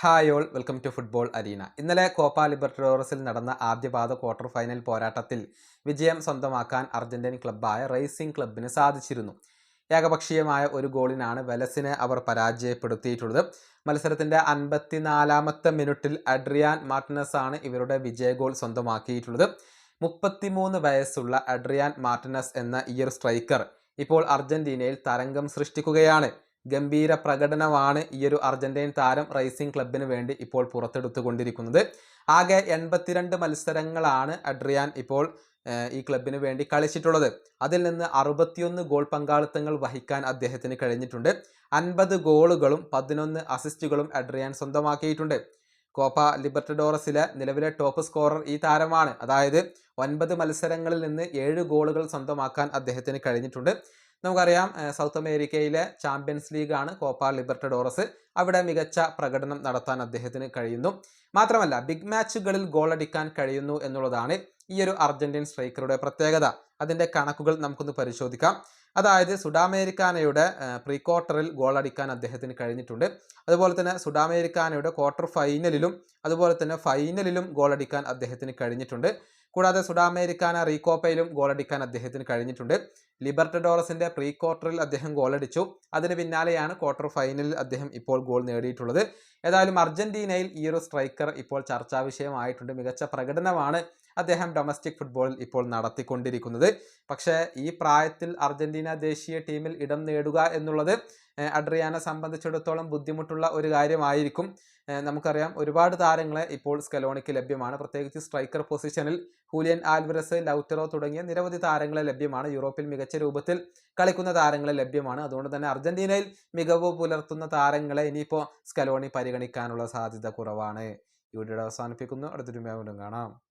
Hi all welcome to football arena. ഇന്നലെ Copa ലിബർട്ടഡോറസിൽ നടന്ന ആദ്യപാദ ക്വാർട്ടർ ഫൈനൽ പോരാട്ടത്തിൽ വിജയം സ്വന്തമാക്കാൻ അർജന്റീൻ ക്ലബ്ബായ റേസിംഗ് ക്ലബിന് സാധിച്ചിരുന്നു. ഏകപക്ഷീയമായ ഒരു ഗോളിനാണ് വെലസിനെ അവർ പരാജയപ്പെടുത്തിയിട്ടുള്ളത്. മത്സരത്തിൻ്റെ 54-ാമത്തെ മിനിറ്റിൽ അഡ്രിയാൻ മാർട്ടിനസ് ആണ് ഇവരുടെ വിജയ ഗോൾ സ്വന്തമാക്കിയിട്ടുള്ളത്. 33 വയസ്സുള്ള അഡ്രിയാൻ മാർട്ടിനസ് എന്ന ഈ ഒരു സ്ട്രൈക്കർ ഇപ്പോൾ അർജന്റീനയിൽ തരംഗം സൃഷ്ടിക്കുകയാണ്. ഗംഭീര പ്രകടനമാണ് ഈ ഒരു അർജന്റീൻ താരം റേസിംഗ് ക്ലബിന് വേണ്ടി ഇപ്പോൾ പുറത്തെടുത്തുകൊണ്ടിരിക്കുന്നത്. ആകെ 82 മത്സരങ്ങളാണ് അഡ്രിയാൻ ഇപ്പോൾ ഈ ക്ലബിന് വേണ്ടി കളിച്ചിട്ടുള്ളത്. അതിൽ നിന്ന് 61 ഗോൾ പങ്കാളിത്തങ്ങൾ വഹിക്കാൻ അദ്ദേഹത്തിന് കഴിഞ്ഞിട്ടുണ്ട്. 50 ഗോളുകളും 11 അസിസ്റ്റുകളും അഡ്രിയാൻ സ്വന്തമാക്കിയിട്ടുണ്ട്. കോപ്പ ലിബർട്ടഡോറസിലെ നിലവിലെ ടോപ്പ് സ്കോറർ ഈ താരമാണ്. അതായത് 9 മത്സരങ്ങളിൽ നിന്ന് 7 ഗോളുകൾ സ്വന്തമാക്കാൻ അദ്ദേഹത്തിന് കഴിഞ്ഞിട്ടുണ്ട്. നമുക്കറിയാം, സൗത്ത് അമേരിക്കയിലെ ചാമ്പ്യൻസ് ലീഗാണ് കോപ്പ ലിബർട്ടഡോറസ്. അവിടെ മികച്ച പ്രകടനം നടത്താൻ അദ്ദേഹത്തിന് കഴിയുന്നു. മാത്രമല്ല, ബിഗ് മാച്ചുകളിൽ ഗോളടിക്കാൻ കഴിയുന്നു എന്നുള്ളതാണ് ഈ ഒരു അർജന്റീൻ സ്ട്രൈക്കറുടെ പ്രത്യേകത. അതിൻ്റെ കണക്കുകൾ നമുക്കൊന്ന് പരിശോധിക്കാം. അതായത് സുഡാമേരിക്കാനയുടെ പ്രീ ക്വാർട്ടറിൽ ഗോളടിക്കാൻ അദ്ദേഹത്തിന് കഴിഞ്ഞിട്ടുണ്ട്. അതുപോലെ തന്നെ സുഡാമേരിക്കാനയുടെ ക്വാർട്ടർ ഫൈനലിലും അതുപോലെ തന്നെ ഫൈനലിലും ഗോളടിക്കാൻ അദ്ദേഹത്തിന് കഴിഞ്ഞിട്ടുണ്ട്. കൂടാതെ സുഡാമേരിക്കാന റീകോപ്പയിലും ഗോളടിക്കാൻ അദ്ദേഹത്തിന് കഴിഞ്ഞിട്ടുണ്ട്. ലിബർട്ടഡോറസിന്റെ പ്രീ ക്വാർട്ടറിൽ അദ്ദേഹം ഗോളടിച്ചു. അതിന് പിന്നാലെയാണ് ക്വാർട്ടർ ഫൈനലിൽ അദ്ദേഹം ഇപ്പോൾ ഗോൾ നേടിയിട്ടുള്ളത്. ഏതായാലും അർജന്റീനയിൽ ഈ ഒരു സ്ട്രൈക്കർ ഇപ്പോൾ ചർച്ചാ വിഷയമായിട്ടുണ്ട്. മികച്ച പ്രകടനമാണ് അദ്ദേഹം ഡൊമസ്റ്റിക് ഫുട്ബോളിൽ ഇപ്പോൾ നടത്തിക്കൊണ്ടിരിക്കുന്നത്. പക്ഷേ ഈ പ്രായത്തിൽ അർജന്റീന ദേശീയ ടീമിൽ ഇടം നേടുക എന്നുള്ളത് അഡ്രിയാനെ സംബന്ധിച്ചിടത്തോളം ബുദ്ധിമുട്ടുള്ള ഒരു കാര്യമായിരിക്കും. നമുക്കറിയാം, ഒരുപാട് താരങ്ങളെ ഇപ്പോൾ സ്കലോണിക്ക് ലഭ്യമാണ്. പ്രത്യേകിച്ച് സ്ട്രൈക്കർ പൊസിഷനിൽ ഹൂലിയൻ ആൽവരസ്, ലൗറ്ററോ തുടങ്ങിയ നിരവധി താരങ്ങളെ ലഭ്യമാണ്. യൂറോപ്പിൽ മികച്ച രൂപത്തിൽ കളിക്കുന്ന താരങ്ങളെ ലഭ്യമാണ്. അതുകൊണ്ട് തന്നെ അർജന്റീനയിൽ മികവ് പുലർത്തുന്ന താരങ്ങളെ ഇനിയിപ്പോൾ സ്കലോണി പരിഗണിക്കാനുള്ള സാധ്യത കുറവാണ്. ഈ വീഡിയോ അവസാനിപ്പിക്കുന്നു. അടുത്തൊരു വീണ്ടും കാണാം.